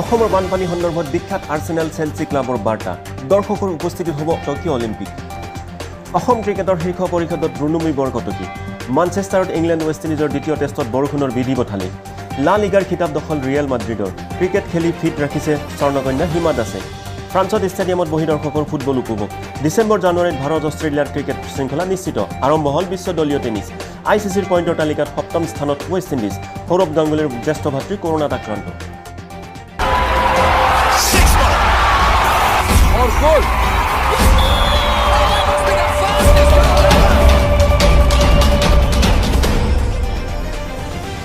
অসমৰ বানপানী সন্দৰ্ভত বিখ্যাত আৰ্চেনেল চেলচি ক্লাবৰ বাৰ্তা দৰ্শকৰ উপস্থিতিত হ'ব টকিঅ' অলিম্পিক অসম ক্ৰিকেটৰ শীৰ্ষ পৰিষদত ৰুণুমি বৰকটকী মানচেষ্টাৰত ইংলেণ্ড ৱেষ্ট ইণ্ডিজৰ দ্বিতীয় টেষ্টত বৰষুণৰ বিধি পঠালে লা লিগাৰ খিতাপ দখল ৰিয়েল মাদ্ৰিদৰ ক্ৰিকেট খেলি ফিট ৰাখিছে স্বৰ্ণকন্যা হিমা দাসে ফ্ৰান্সত ষ্টেডিয়ামত বহি দৰ্শকৰ ফুটবল উপভোগ ডিচেম্বৰ জানুৱাৰীত ভাৰত অষ্ট্ৰেলিয়াৰ ক্ৰিকেট শৃংখলা নিশ্চিত আৰম্ভ হ'ল বিশ্ব দলীয় টেনিছ ICCৰ পইণ্টৰ তালিকাত সপ্তম স্থানত ৱেষ্ট ইণ্ডিজ সৌৰভ গাংগুলীৰ জ্যেষ্ঠ ভাতৃ কৰোণাত আক্ৰান্ত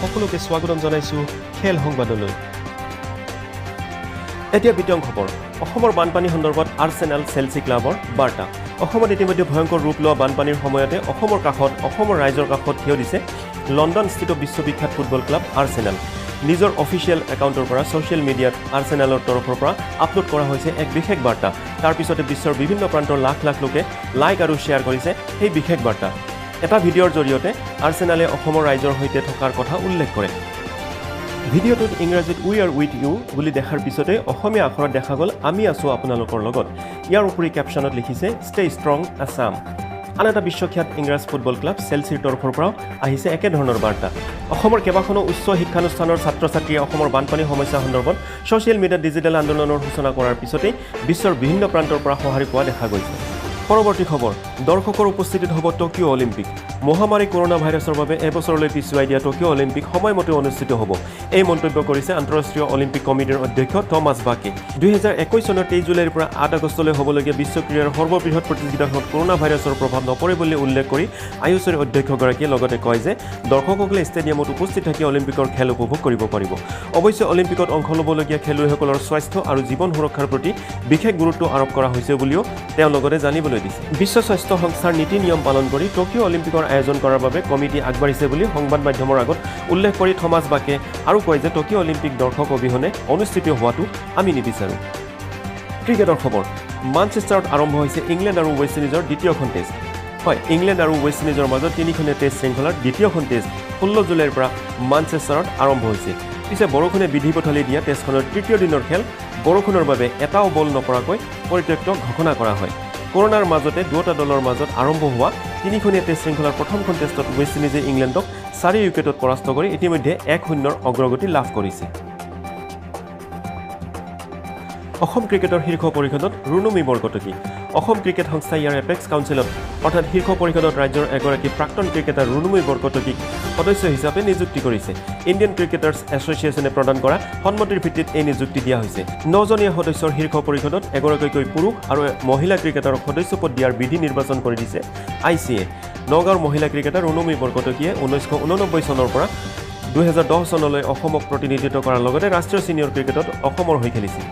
সকলোকে স্বাগতম জনাইছোঁ খেল সংবাদলৈ এতিয়া বিতং খবৰ অসমৰ বানপানী সন্দৰ্ভত আৰ্চেনেল চেলচি ক্লাবৰ বাৰ্তা অসমত ইতিমধ্যে ভয়ংকৰ ৰূপ লোৱা বানপানীৰ সময়তে অসমৰ কাষত অসমৰ ৰাইজৰ কাষত থিয় দিছে লণ্ডনস্থিত বিশ্ববিখ্যাত ফুটবল ক্লাব আৰ্চেনেল নিজৰ অফিচিয়েল একাউণ্টৰ পৰা ছ'চিয়েল মিডিয়াত আৰ্চেনেলৰ তৰফৰ পৰা আপলোড কৰা হৈছে এক বিশেষ বাৰ্তা তাৰ পিছতে বিশ্বৰ বিভিন্ন প্ৰান্তৰ লাখ লাখ লোকে লাইক আৰু শ্বেয়াৰ কৰিছে সেই বিশেষ বাৰ্তা এটা ভিডিঅ'ৰ জৰিয়তে আৰ্চেনেলে অসমৰ ৰাইজৰ সৈতে থকাৰ কথা উল্লেখ কৰে ভিডিঅ'টোত ইংৰাজীত উই আৰ উইথ ইউ বুলি দেখাৰ পিছতে অসমীয়া আখৰত দেখা গ'ল আমি আছোঁ আপোনালোকৰ লগত ইয়াৰ উপৰি কেপশ্যনত লিখিছে ষ্টে ষ্ট্ৰং আছাম আন এটা বিশ্বখ্যাত ইংৰাজ ফুটবল ক্লাব চেলচিৰ তৰফৰ পৰাও আহিছে একেধৰণৰ বাৰ্তা অসমৰ কেইবাখনো উচ্চ শিক্ষানুষ্ঠানৰ ছাত্ৰ ছাত্ৰীয়ে অসমৰ বানপানী সমস্যা সন্দৰ্ভত ছ'চিয়েল মিডিয়াত ডিজিটেল আন্দোলনৰ সূচনা কৰাৰ পিছতেই বিশ্বৰ বিভিন্ন প্ৰান্তৰ পৰা সঁহাৰি পোৱা দেখা গৈছে পৰৱৰ্তী খবৰ দৰ্শকৰ উপস্থিতিত হ'ব টকিঅ' অলিম্পিক মহামাৰী কৰোণা ভাইৰাছৰ বাবে এবছৰলৈ পিছুৱাই দিয়া টকিঅ' অলিম্পিক সময়মতে অনুষ্ঠিত হ'ব এই মন্তব্য কৰিছে আন্তঃৰাষ্ট্ৰীয় অলিম্পিক কমিটিৰ অধ্যক্ষ থমাছ বাকে 2021 চনৰ 23 জুলাইৰ পৰা 8 আগষ্টলৈ হ'বলগীয়া বিশ্ব ক্ৰীড়াৰ সৰ্ববৃহৎ প্ৰতিযোগিতাখনত কৰোণা ভাইৰাছৰ প্ৰভাৱ নপৰে বুলি উল্লেখ কৰি আয়োজকৰ অধ্যক্ষগৰাকীয়ে লগতে কয় যে দৰ্শকসকলে ষ্টেডিয়ামত উপস্থিত থাকি অলিম্পিকৰ খেল উপভোগ কৰিব পাৰিব অৱশ্যে অলিম্পিকত অংশ ল'বলগীয়া খেলুৱৈসকলৰ স্বাস্থ্য আৰু জীৱন সুৰক্ষাৰ প্ৰতি বিশেষ গুৰুত্ব আৰোপ কৰা হৈছে বুলিও তেওঁ লগতে জানিবলৈ বিশ্ব স্বাস্থ্য সংস্থাৰ নীতি নিয়ম পালন কৰি টকিঅ' অলিম্পিকৰ আয়োজন কৰাৰ বাবে কমিটি আগবাঢ়িছে বুলি সংবাদ মাধ্যমৰ আগত উল্লেখ কৰি থমাছ বাকে আৰু কয় যে টকিঅ' অলিম্পিক দৰ্শক অবিহনে অনুষ্ঠিত হোৱাটো আমি নিবিচাৰোঁ ক্ৰিকেটৰ খবৰ মানচেষ্টাৰত আৰম্ভ হৈছে ইংলেণ্ড আৰু ৱেষ্ট ইণ্ডিজৰ দ্বিতীয়খন টেষ্ট হয় ইংলেণ্ড আৰু ৱেষ্ট ইণ্ডিজৰ মাজত তিনিখনীয়া টেষ্ট শৃংখলাৰ দ্বিতীয়খন টেষ্ট 16 জুলাইৰ পৰা মানচেষ্টাৰত আৰম্ভ হৈছে পিছে বৰষুণে বিধি পঠালি দিয়া টেষ্টখনৰ তৃতীয় দিনৰ খেল বৰষুণৰ বাবে এটাও বল নপৰাকৈ পৰিত্যক্ত ঘোষণা কৰা হয় কৰোনাৰ মাজতে দুটা দলৰ মাজত আৰম্ভ হোৱা তিনিখনীয়া টেষ্ট শৃংখলাৰ প্ৰথমখন টেষ্টত ৱেষ্ট ইণ্ডিজে ইংলেণ্ডক 4 উইকেটত পৰাস্ত কৰি ইতিমধ্যে 1-0 অগ্ৰগতি লাভ কৰিছে অসম ক্ৰিকেটৰ শীৰ্ষ পৰিষদত ৰুণুমি বৰকটকী অসম ক্ৰিকেট সংস্থাই ইয়াৰ এপেক্স কাউন্সিলত অৰ্থাৎ শীৰ্ষ পৰিষদত ৰাজ্যৰ এগৰাকী প্ৰাক্তন ক্ৰিকেটাৰ ৰুণুমি বৰকটকীক সদস্য হিচাপে নিযুক্তি কৰিছে ইণ্ডিয়ান ক্ৰিকেটাৰ্ছ এছ'চিয়েশ্যনে প্ৰদান কৰা সন্মতিৰ ভিত্তিত এই নিযুক্তি দিয়া হৈছে 9জনীয়া সদস্যৰ শীৰ্ষ পৰিষদত এগৰাকীকৈ পুৰুষ আৰু মহিলা ক্ৰিকেটাৰক সদস্য পদ দিয়াৰ বিধি নিৰ্বাচন কৰি দিছে ICA নগাঁৱৰ মহিলা ক্ৰিকেটাৰ ৰুণুমি বৰকটকীয়ে 1989 চনৰ পৰা 2010 চনলৈ অসমক প্ৰতিনিধিত্ব কৰাৰ লগতে ৰাষ্ট্ৰীয় ছিনিয়ৰ ক্ৰিকেটত অসমৰ হৈ খেলিছিল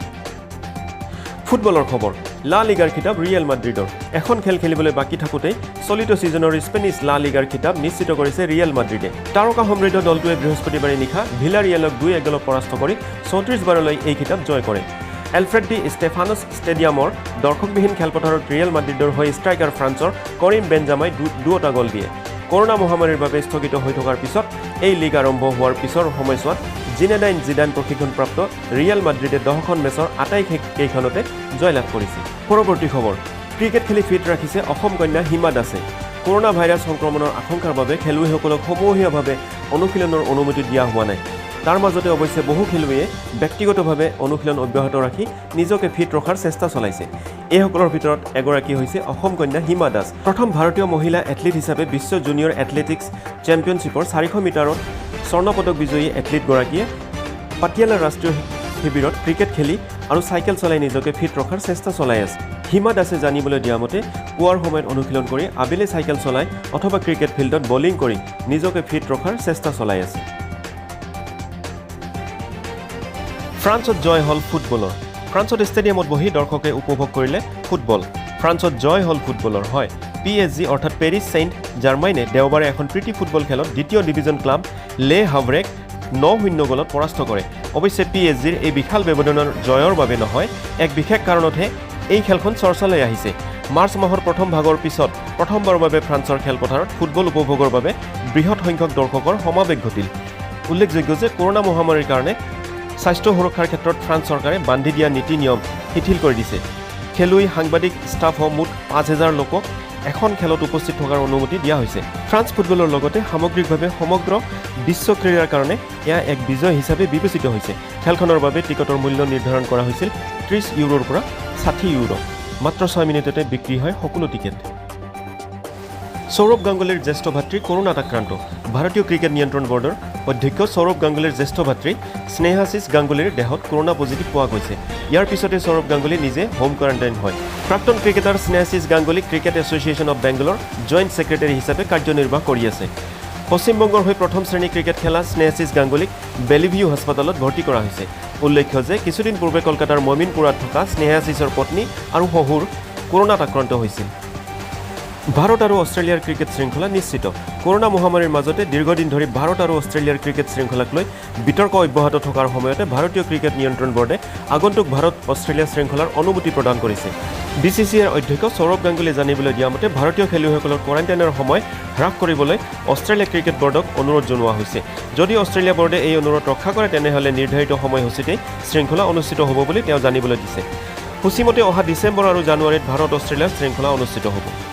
ফুটবলৰ খবৰ লা লিগাৰ খিতাপ ৰিয়েল মাদ্ৰিদৰ এখন খেল খেলিবলৈ বাকী থাকোঁতেই চলিত ছিজনৰ স্পেনিছ লা লিগাৰ খিতাপ নিশ্চিত কৰিছে ৰিয়েল মাদ্ৰিদে তাৰকা সমৃদ্ধ দলটোৱে বৃহস্পতিবাৰে নিশা ভিলাৰিয়েলক 2-1 পৰাস্ত কৰি 34 বাৰলৈ এই খিতাপ জয় কৰে এলফ্ৰেড ডি ষ্টেফানছ ষ্টেডিয়ামৰ দৰ্শকবিহীন খেলপথাৰত ৰিয়েল মাদ্ৰিদৰ হৈ ষ্ট্ৰাইকাৰ ফ্ৰান্সৰ কৰিম বেনজামাই দুটা গ'ল দিয়ে কৰোনা মহামাৰীৰ বাবে স্থগিত হৈ থকাৰ পিছত এই লীগ আৰম্ভ হোৱাৰ পিছৰ সময়ছোৱাত জিনেডাইন জিদান প্ৰশিক্ষণপ্ৰাপ্ত ৰিয়েল মাদ্ৰিদে 10খন মেচৰ আটাইকেইখনতে জয়লাভ কৰিছে পৰৱৰ্তী খবৰ ক্ৰিকেট খেলি ফিট ৰাখিছে অসম কন্যা হিমা দাসে কৰোনা ভাইৰাছ সংক্ৰমণৰ আশংকাৰ বাবে খেলুৱৈসকলক সমূহীয়াভাৱে অনুশীলনৰ অনুমতি দিয়া হোৱা নাই তাৰ মাজতে অৱশ্যে বহু খেলুৱৈয়ে ব্যক্তিগতভাৱে অনুশীলন অব্যাহত ৰাখি নিজকে ফিট ৰখাৰ চেষ্টা চলাইছে এইসকলৰ ভিতৰত এগৰাকী হৈছে অসম কন্যা হিমা দাস প্ৰথম ভাৰতীয় মহিলা এথলীট হিচাপে বিশ্ব জুনিয়ৰ এথলেটিক্স চেম্পিয়নশ্বিপৰ 400 মিটাৰত স্বৰ্ণ পদক বিজয়ী এথলীটগৰাকীয়ে পাটিয়ালা ৰাষ্ট্ৰীয় শিবিৰত ক্ৰিকেট খেলি আৰু চাইকেল চলাই নিজকে ফিট ৰখাৰ চেষ্টা চলাই আছে হিমা দাসে জানিবলৈ দিয়া মতে পুৱাৰ সময়ত অনুশীলন কৰি আবেলি চাইকেল চলাই অথবা ক্ৰিকেট ফিল্ডত বলিং কৰি নিজকে ফিট ৰখাৰ চেষ্টা চলাই আছে ফ্ৰান্সত জয় হ'ল ফুটবলৰ ফ্ৰান্সত ষ্টেডিয়ামত বহি দৰ্শকে উপভোগ কৰিলে ফুটবল ফ্ৰান্সত জয় হ'ল ফুটবলৰ হয় PSG অৰ্থাৎ পেৰিছ চেইণ্ট জাৰ্মাইনে দেওবাৰে এখন প্ৰীতি ফুটবল খেলত দ্বিতীয় ডিভিজন ক্লাব লে হাভৰেক 9-0 গলত পৰাস্ত কৰে অৱশ্যে PSGৰ এই বিশাল ব্যৱধানৰ জয়ৰ বাবে নহয় এক বিশেষ কাৰণতহে এই খেলখন চৰ্চালৈ আহিছে মাৰ্চ মাহৰ প্ৰথম ভাগৰ পিছত প্ৰথমবাৰৰ বাবে ফ্ৰান্সৰ খেলপথাৰত ফুটবল উপভোগৰ বাবে বৃহৎ সংখ্যক দৰ্শকৰ সমাৱেশ ঘটিল উল্লেখযোগ্য যে কৰোনা মহামাৰীৰ কাৰণে স্বাস্থ্য সুৰক্ষাৰ ক্ষেত্ৰত ফ্ৰান্স চৰকাৰে বান্ধি দিয়া নীতি নিয়ম শিথিল কৰি দিছে খেলুৱৈ সাংবাদিক ষ্টাফসহ মুঠ 5,000 লোকক এখন খেলত উপস্থিত থকাৰ অনুমতি দিয়া হৈছে ফ্ৰান্স ফুটবলৰ লগতে সামগ্ৰিকভাৱে সমগ্ৰ বিশ্ব ক্ৰীড়াৰ কাৰণে এয়া এক বিজয় হিচাপে বিবেচিত হৈছে খেলখনৰ বাবে টিকটৰ মূল্য নিৰ্ধাৰণ কৰা হৈছিল 30 ইউৰোৰ পৰা 60 ইউৰো মাত্ৰ 6 মিনিটতে বিক্ৰী হয় সকলো টিকেট সৌৰভ গাংগুলীৰ জ্যেষ্ঠ ভাতৃ কৰোনাত আক্ৰান্ত ভাৰতীয় ক্ৰিকেট নিয়ন্ত্ৰণ বৰ্ডৰ অধ্যক্ষ সৌৰভ গাংগুলীৰ জ্যেষ্ঠ ভাতৃ স্নেহাশিস গাংগুলীৰ দেহত কৰোনা পজিটিভ পোৱা গৈছে ইয়াৰ পিছতে সৌৰভ গাংগুলী নিজে হোম কোৱাৰেণ্টাইন হয় প্ৰাক্তন cricketer Snehasish Ganguly cricket association of বেংগলৰ জইণ্ট ছেক্ৰেটাৰী হিচাপে কাৰ্যনিৰ্বাহ কৰি আছে পশ্চিমবংগৰ হৈ প্ৰথম শ্ৰেণী ক্ৰিকেট খেলা স্নেহাশিস গাংগুলীক বেলিভিউ হাস্পতালত ভৰ্তি কৰা হৈছে উল্লেখ্য যে কিছুদিন পূৰ্বে কলকাতাৰ মমিনপুৰত থকা স্নেহাশিসৰ পত্নী আৰু শহুৰ কৰোনাত আক্ৰান্ত হৈছিল ভাৰত আৰু অষ্ট্ৰেলিয়াৰ ক্ৰিকেট শৃংখলা নিশ্চিত কৰোনা মহামাৰীৰ মাজতে দীৰ্ঘদিন ধৰি ভাৰত আৰু অষ্ট্ৰেলিয়াৰ ক্ৰিকেট শৃংখলাক লৈ বিতৰ্ক অব্যাহত থকাৰ সময়তে ভাৰতীয় ক্ৰিকেট নিয়ন্ত্ৰণ বৰ্ডে আগন্তুক ভাৰত অষ্ট্ৰেলিয়া শৃংখলাৰ অনুমতি প্ৰদান কৰিছে বিচিচিআইৰ অধ্যক্ষ সৌৰভ গাংগুলীয়ে জানিবলৈ দিয়া মতে ভাৰতীয় খেলুৱৈসকলৰ কোৱাৰেণ্টাইনৰ সময় হ্ৰাস কৰিবলৈ অষ্ট্ৰেলিয়া ক্ৰিকেট বৰ্ডক অনুৰোধ জনোৱা হৈছে যদি অষ্ট্ৰেলিয়া বৰ্ডে এই অনুৰোধ ৰক্ষা কৰে তেনেহ'লে নিৰ্ধাৰিত সময়সূচীতেই শৃংখলা অনুষ্ঠিত হ'ব বুলি তেওঁ জানিবলৈ দিছে সূচীমতে অহা ডিচেম্বৰ আৰু জানুৱাৰীত ভাৰত অষ্ট্ৰেলিয়াৰ শৃংখলা অনুষ্ঠিত হ'ব